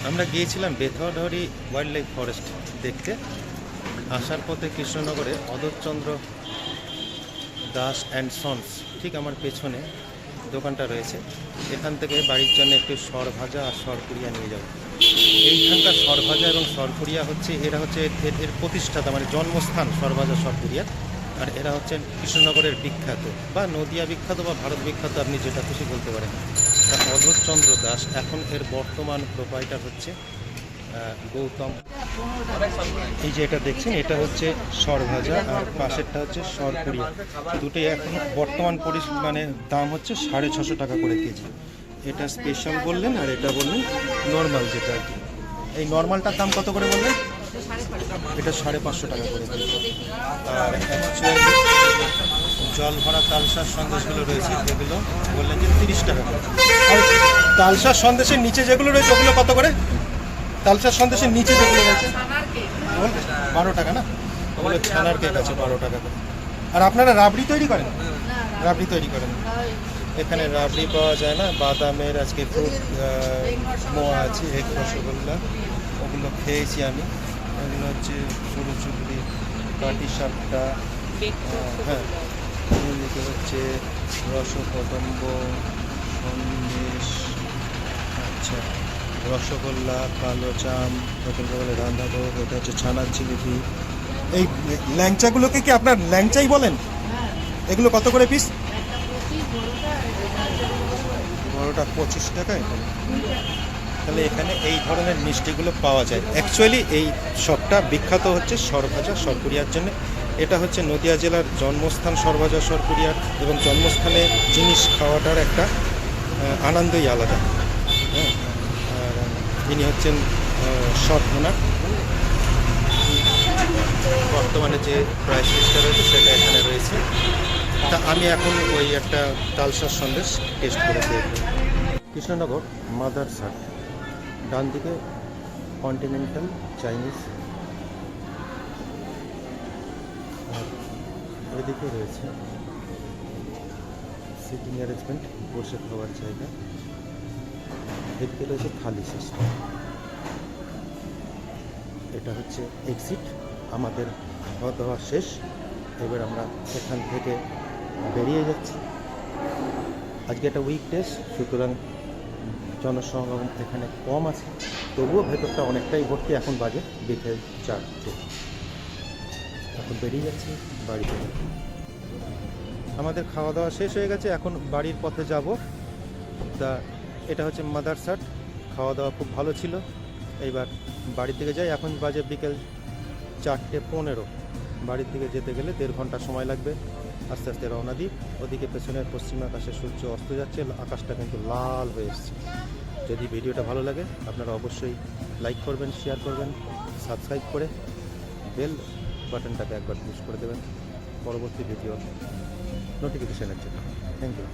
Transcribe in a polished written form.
আমরা গিয়েছিলাম বেথরডহরি wild life forest দেখতে। আসার পথে কৃষ্ণনগরে অধরচন্দ্র দাস অ্যান্ড সন্স ঠিক আমার পেছনে দোকানটা রয়েছে। এখান থেকে বাড়ির জন্য একটু সরভাজা আর সরপুরিয়া নিয়ে যাব। এইখানকার সরভাজা এবং সরপুরিয়া হচ্ছে এরা হচ্ছে এর প্রতিষ্ঠাতা, মানে জন্মস্থান সরভাজা সরপুরিয়া। আর এরা হচ্ছেন কৃষ্ণনগরের বিখ্যাত বা নদিয়া বিখ্যাত বা ভারত বিখ্যাত, আপনি যেটা খুশি বলতে পারেন। অধরচন্দ্র দাস এখন এর বর্তমান প্রোপাইটার হচ্ছে গৌতম। এই যে এটা দেখছেন, এটা হচ্ছে সরভাজা আর পাশেরটা হচ্ছে সরপুরিয়া। দুটোই এখন বর্তমান মানে দাম হচ্ছে 650 টাকা করে কেজি। এটা স্পেশাল বললেন আর এটা বললেন নর্মাল, যেটা আর কি। এই নর্মালটার দাম কত করে বললেন? এটা 550 টাকা করে কেজি। আর অ্যাকচুয়ালি জল ভরা তালসার সন্দেশগুলো রয়েছে, যেগুলো বললেন যে 30 টাকা করে। আর তালসার সন্দেশের নিচে যেগুলো রয়েছে ওগুলো কত করে? তালসার সন্দেশের নিচে যেগুলো রয়েছে 12 টাকা না? ওগুলো ছানার কেক আছে 12 টাকা করে। আর আপনারা রাবড়ি তৈরি করেন? রাবড়ি তৈরি করেন এখানে? রাবড়ি পাওয়া যায় না, বাদামের আজকে ফ্রুট মোয়া আছে, এক রসগোল্লা, ওগুলো খেয়েছি আমি। এগুলো হচ্ছে সরু চুবড়ি, কাটি সাপটা, হ্যাঁ, এদিকে হচ্ছে রসকদম্ব সন্দেশ, আচ্ছা রসগোল্লা, কালো জাম, নতুনকে বলে রান্ধাভোগ, এটা হচ্ছে ছানার জিলিপি। এই ল্যাংচাগুলোকে কি আপনার ল্যাংচাই বলেন? এগুলো কত করে পিস? বড়োটা 25 টাকায়। তাহলে এখানে এই ধরনের মিষ্টিগুলো পাওয়া যায়। অ্যাকচুয়ালি এই শপটা বিখ্যাত হচ্ছে সরভাজা সরপুরিয়ার জন্য। এটা হচ্ছে নদিয়া জেলার জন্মস্থান সরভাজা সরপুরিয়ার, এবং জন্মস্থানে জিনিস খাওয়াটার একটা আনন্দই আলাদা। হ্যাঁ, আর ইনি হচ্ছেন শপ ওনার। বর্তমানে যে প্রাইস লিস্টটা রয়েছে সেটা এখানে রয়েছে। তা আমি এখন ওই একটা তালসার সন্দেশ টেস্ট করে দেখব। কৃষ্ণনগর মাদারসাট, ডান দিকে কন্টিনেন্টাল চাইনিজ, আর ওইদিকে রয়েছে সিটিং অ্যারেঞ্জমেন্ট, বসে খাওয়ার জায়গা। এদিকে রয়েছে থালি সিস্টেম। এটা হচ্ছে এক্সিট। আমাদের খাওয়া দাওয়া শেষ, এবার আমরা এখান থেকে বেরিয়ে যাচ্ছি। আজকে একটা উইকডেজ, সুতরাং জনসমাগম এখানে কম আছে, তবুও ভেতরটা অনেকটাই ভর্তি। এখন বাজে বিকেল 4টে। এখন বেরিয়ে যাচ্ছি বাড়িতে। আমাদের খাওয়া দাওয়া শেষ হয়ে গেছে, এখন বাড়ির পথে যাব। তা এটা হচ্ছে মাদারসাট। খাওয়া দাওয়া খুব ভালো ছিল। এইবার বাড়ির দিকে যাই। এখন বাজে বিকেল 4:15। বাড়ির দিকে যেতে গেলে 1.5 ঘন্টা সময় লাগবে। আস্তে আস্তে রওনা দিই। ওদিকে পেছনের পশ্চিম আকাশে সূর্য অস্ত যাচ্ছে, আকাশটা কিন্তু লাল হয়ে এসছে। যদি ভিডিওটা ভালো লাগে আপনারা অবশ্যই লাইক করবেন, শেয়ার করবেন, সাবস্ক্রাইব করে বেল বাটনটাকে একবার প্রেস করে দেবেন পরবর্তী ভিডিও নোটিফিকেশনের জন্য। Thank you.